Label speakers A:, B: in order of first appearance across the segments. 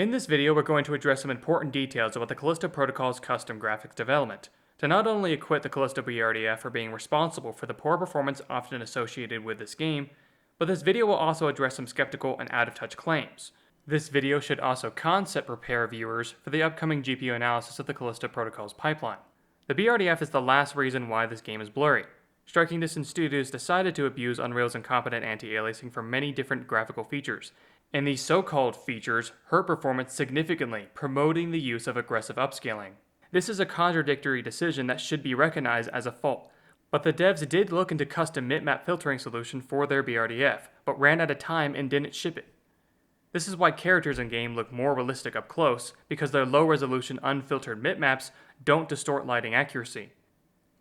A: In this video, we're going to address some important details about the Callisto protocol's custom graphics development, to not only acquit the Callisto BRDF for being responsible for the poor performance often associated with this game, but this video will also address some skeptical and out-of-touch claims. This video should also concept prepare viewers for the upcoming GPU analysis of the Callisto protocol's pipeline. The BRDF is the last reason why this game is blurry. Striking Distance Studios decided to abuse Unreal's incompetent anti-aliasing for many different graphical features, and these so-called features hurt performance significantly, promoting the use of aggressive upscaling. This is a contradictory decision that should be recognized as a fault, but the devs did look into custom bitmap filtering solution for their BRDF, but ran out of time and didn't ship it. This is why characters in game look more realistic up close, because their low-resolution unfiltered bitmaps don't distort lighting accuracy.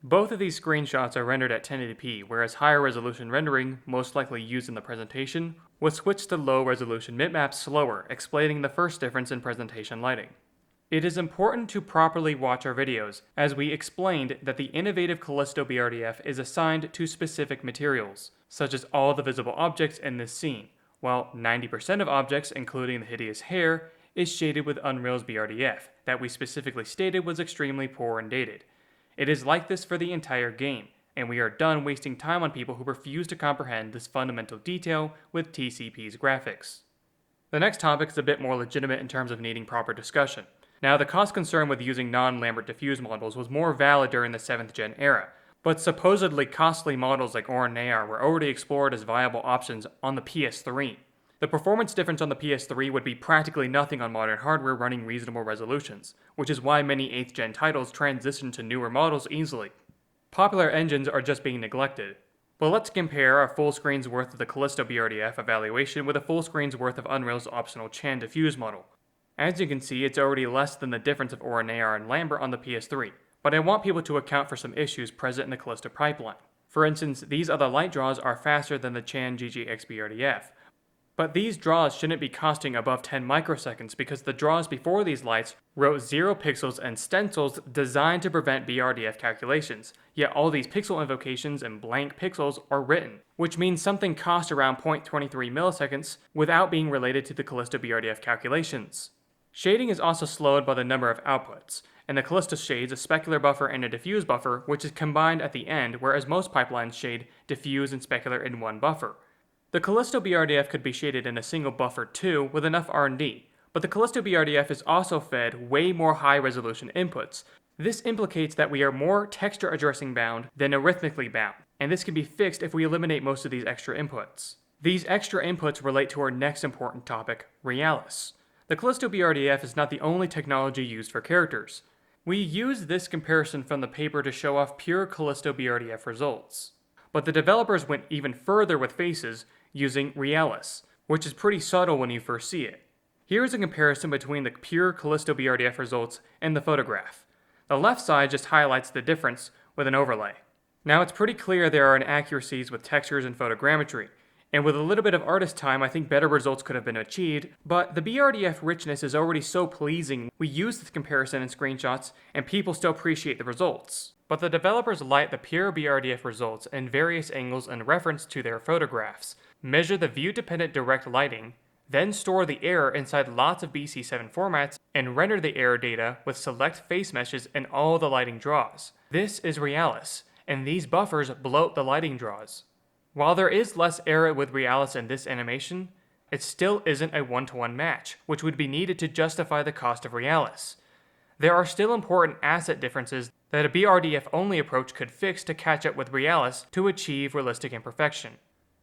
A: Both of these screenshots are rendered at 1080p, whereas higher resolution rendering, most likely used in the presentation, would switch to low resolution bitmaps slower, explaining the first difference in presentation lighting. It is important to properly watch our videos, as we explained that the innovative Callisto BRDF is assigned to specific materials, such as all the visible objects in this scene, while 90% of objects, including the hideous hair, is shaded with Unreal's BRDF, that we specifically stated was extremely poor and dated. It is like this for the entire game, and we are done wasting time on people who refuse to comprehend this fundamental detail with TCP's graphics. The next topic is a bit more legitimate in terms of needing proper discussion. Now, the cost concern with using non-Lambert diffuse models was more valid during the 7th gen era, but supposedly costly models like Oran-Nayar were already explored as viable options on the PS3. The performance difference on the PS3 would be practically nothing on modern hardware running reasonable resolutions, which is why many 8th gen titles transition to newer models easily. Popular engines are just being neglected. But let's compare a full screen's worth of the Callisto BRDF evaluation with a full screen's worth of Unreal's optional Chan diffuse model. As you can see, it's already less than the difference of Oran-Nayar and Lambert on the PS3, but I want people to account for some issues present in the Callisto pipeline. For instance, these other light draws are faster than the Chan GGX BRDF, but these draws shouldn't be costing above 10 microseconds because the draws before these lights wrote 0 pixels and stencils designed to prevent BRDF calculations, yet all these pixel invocations and blank pixels are written, which means something cost around 0.23 milliseconds without being related to the Callisto BRDF calculations. Shading is also slowed by the number of outputs, and the Callisto shades a specular buffer and a diffuse buffer, which is combined at the end, whereas most pipelines shade diffuse and specular in one buffer. The Callisto BRDF could be shaded in a single buffer too, with enough R&D, but the Callisto BRDF is also fed way more high-resolution inputs. This implicates that we are more texture addressing bound than arithmetically bound, and this can be fixed if we eliminate most of these extra inputs. These extra inputs relate to our next important topic, Realis. The Callisto BRDF is not the only technology used for characters. We use this comparison from the paper to show off pure Callisto BRDF results. But the developers went even further with faces, using Realis, which is pretty subtle when you first see it. Here is a comparison between the pure Callisto BRDF results and the photograph. The left side just highlights the difference with an overlay. Now it's pretty clear there are inaccuracies with textures and photogrammetry, and with a little bit of artist time I think better results could have been achieved, but the BRDF richness is already so pleasing we use this comparison in screenshots and people still appreciate the results. But the developers light the pure BRDF results in various angles in reference to their photographs, measure the view-dependent direct lighting, then store the error inside lots of BC7 formats, and render the error data with select face meshes in all the lighting draws. This is Realis, and these buffers bloat the lighting draws. While there is less error with Realis in this animation, it still isn't a one-to-one match, which would be needed to justify the cost of Realis. There are still important asset differences that a BRDF-only approach could fix to catch up with Realis to achieve realistic imperfection.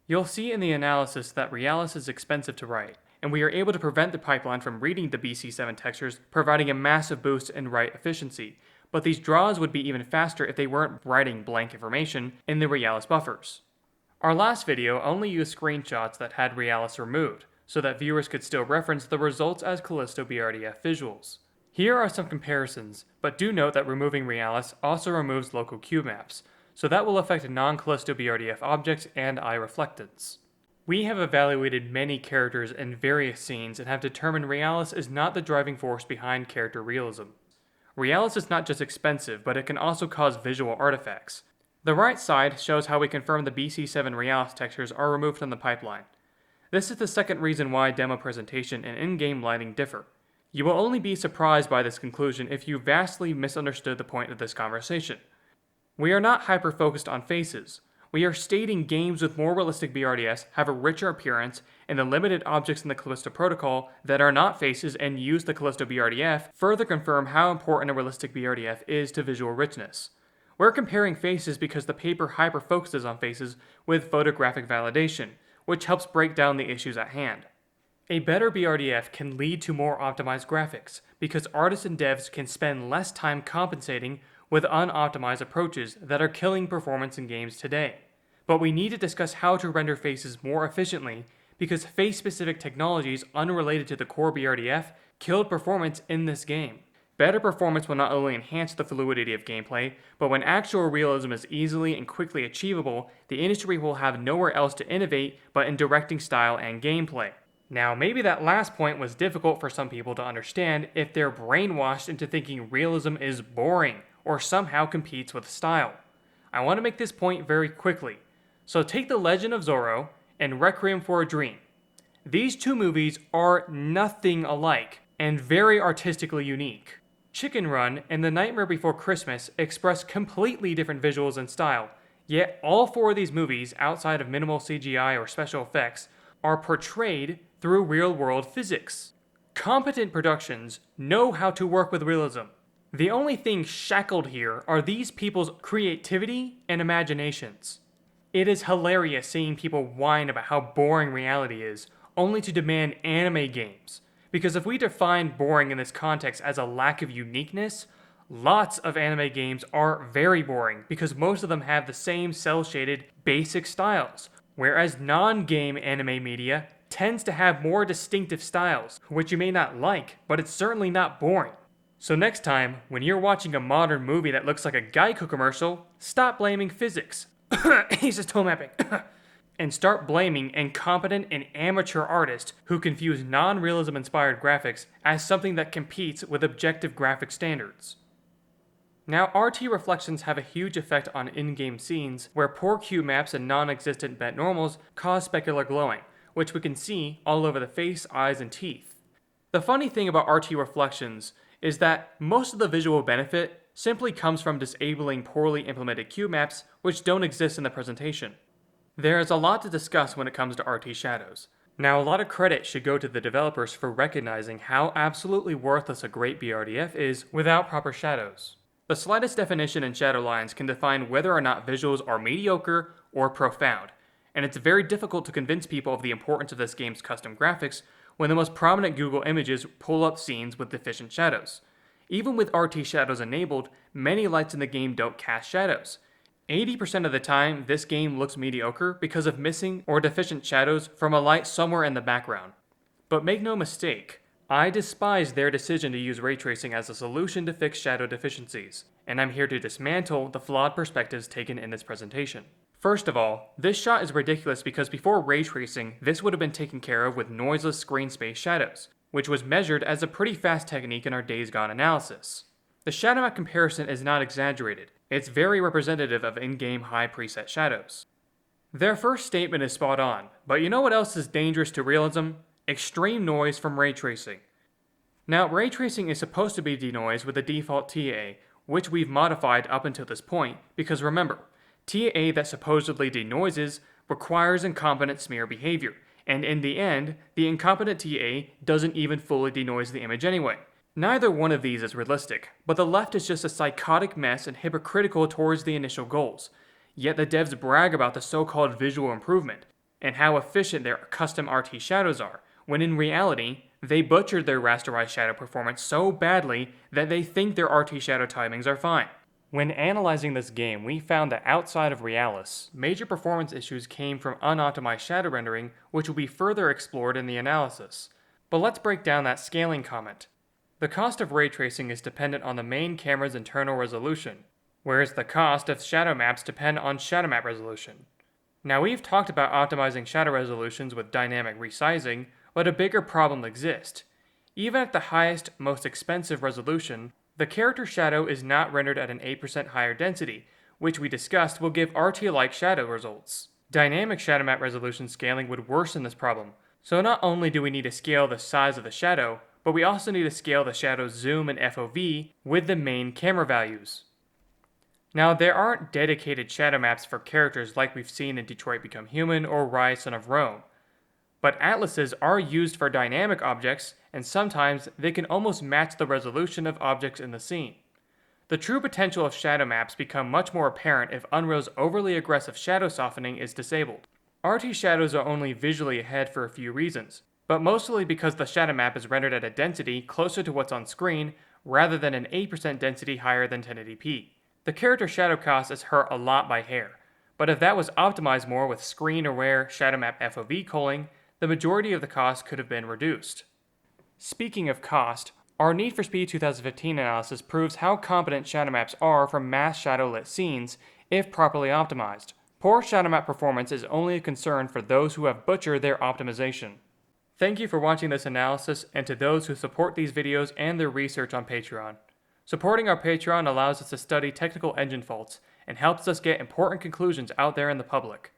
A: You'll see in the analysis that Realis is expensive to write, and we are able to prevent the pipeline from reading the BC7 textures, providing a massive boost in write efficiency, but these draws would be even faster if they weren't writing blank information in the Realis buffers. Our last video only used screenshots that had Realis removed, so that viewers could still reference the results as Callisto BRDF visuals. Here are some comparisons, but do note that removing Realis also removes local cube maps, so that will affect non-Callisto BRDF objects and eye reflectance. We have evaluated many characters in various scenes and have determined Realis is not the driving force behind character realism. Realis is not just expensive, but it can also cause visual artifacts. The right side shows how we confirm the BC7 Realis textures are removed from the pipeline. This is the second reason why demo presentation and in-game lighting differ. You will only be surprised by this conclusion if you vastly misunderstood the point of this conversation. We are not hyper-focused on faces. We are stating games with more realistic BRDFs have a richer appearance, and the limited objects in the Callisto protocol that are not faces and use the Callisto BRDF further confirm how important a realistic BRDF is to visual richness. We're comparing faces because the paper hyper-focuses on faces with photographic validation, which helps break down the issues at hand. A better BRDF can lead to more optimized graphics, because artists and devs can spend less time compensating with unoptimized approaches that are killing performance in games today. But we need to discuss how to render faces more efficiently, because face-specific technologies unrelated to the core BRDF killed performance in this game. Better performance will not only enhance the fluidity of gameplay, but when actual realism is easily and quickly achievable, the industry will have nowhere else to innovate but in directing style and gameplay. Now, maybe that last point was difficult for some people to understand if they're brainwashed into thinking realism is boring or somehow competes with style. I want to make this point very quickly. So take The Legend of Zorro and Requiem for a Dream. These two movies are nothing alike and very artistically unique. Chicken Run and The Nightmare Before Christmas express completely different visuals and style, yet all four of these movies, outside of minimal CGI or special effects, are portrayed through real-world physics. Competent productions know how to work with realism. The only thing shackled here are these people's creativity and imaginations. It is hilarious seeing people whine about how boring reality is, only to demand anime games. Because if we define boring in this context as a lack of uniqueness, lots of anime games are very boring because most of them have the same cel-shaded basic styles, whereas non-game anime media tends to have more distinctive styles, which you may not like, but it's certainly not boring. So next time, when you're watching a modern movie that looks like a Geico commercial, stop blaming physics. He's just toe mapping. And start blaming incompetent and amateur artists who confuse non-realism inspired graphics as something that competes with objective graphic standards. Now, RT reflections have a huge effect on in-game scenes where poor cube maps and non-existent bent normals cause specular glowing, which we can see all over the face, eyes, and teeth. The funny thing about RT reflections is that most of the visual benefit simply comes from disabling poorly implemented cube maps which don't exist in the presentation. There is a lot to discuss when it comes to RT shadows. Now, a lot of credit should go to the developers for recognizing how absolutely worthless a great BRDF is without proper shadows. The slightest definition in shadow lines can define whether or not visuals are mediocre or profound, and it's very difficult to convince people of the importance of this game's custom graphics when the most prominent Google images pull up scenes with deficient shadows. Even with RT shadows enabled, many lights in the game don't cast shadows. 80% of the time, this game looks mediocre because of missing or deficient shadows from a light somewhere in the background. But make no mistake, I despise their decision to use Raytracing as a solution to fix shadow deficiencies, and I'm here to dismantle the flawed perspectives taken in this presentation. First of all, this shot is ridiculous because before Raytracing, this would have been taken care of with noiseless screen space shadows, which was measured as a pretty fast technique in our Days Gone analysis. The shadow map comparison is not exaggerated, it's very representative of in-game high preset shadows. Their first statement is spot on, but you know what else is dangerous to realism? Extreme noise from Raytracing. Now, Raytracing is supposed to be denoised with the default TAA, which we've modified up until this point, because remember, TAA that supposedly denoises requires incompetent smear behavior, and in the end, the incompetent TAA doesn't even fully denoise the image anyway. Neither one of these is realistic, but the left is just a psychotic mess and hypocritical towards the initial goals. Yet the devs brag about the so-called visual improvement, and how efficient their custom RT shadows are, when in reality, they butchered their rasterized shadow performance so badly that they think their RT shadow timings are fine. When analyzing this game, we found that outside of Realis, major performance issues came from unoptimized shadow rendering, which will be further explored in the analysis. But let's break down that scaling comment. The cost of ray tracing is dependent on the main camera's internal resolution, whereas the cost of shadow maps depend on shadow map resolution. Now, we've talked about optimizing shadow resolutions with dynamic resizing, but a bigger problem exists. Even at the highest, most expensive resolution, the character shadow is not rendered at an 8% higher density, which we discussed will give RT-like shadow results. Dynamic shadow map resolution scaling would worsen this problem, so not only do we need to scale the size of the shadow, but we also need to scale the shadow's zoom and FOV with the main camera values. Now, there aren't dedicated shadow maps for characters like we've seen in Detroit Become Human or Rise Son of Rome, but atlases are used for dynamic objects, and sometimes they can almost match the resolution of objects in the scene. The true potential of shadow maps become much more apparent if Unreal's overly aggressive shadow softening is disabled. RT shadows are only visually ahead for a few reasons, but mostly because the shadow map is rendered at a density closer to what's on screen rather than an 8% density higher than 1080p. The character shadow cost is hurt a lot by hair, but if that was optimized more with screen-aware shadow map FOV culling, the majority of the cost could have been reduced. Speaking of cost, our Need for Speed 2015 analysis proves how competent shadow maps are for mass shadow-lit scenes if properly optimized. Poor shadow map performance is only a concern for those who have butchered their optimization. Thank you for watching this analysis, and to those who support these videos and their research on Patreon. Supporting our Patreon allows us to study technical engine faults and helps us get important conclusions out there in the public.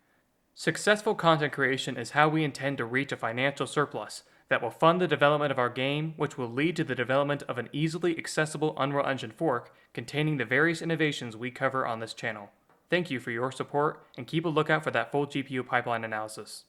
A: Successful content creation is how we intend to reach a financial surplus that will fund the development of our game, which will lead to the development of an easily accessible Unreal Engine fork containing the various innovations we cover on this channel. Thank you for your support, and keep a lookout for that full GPU pipeline analysis.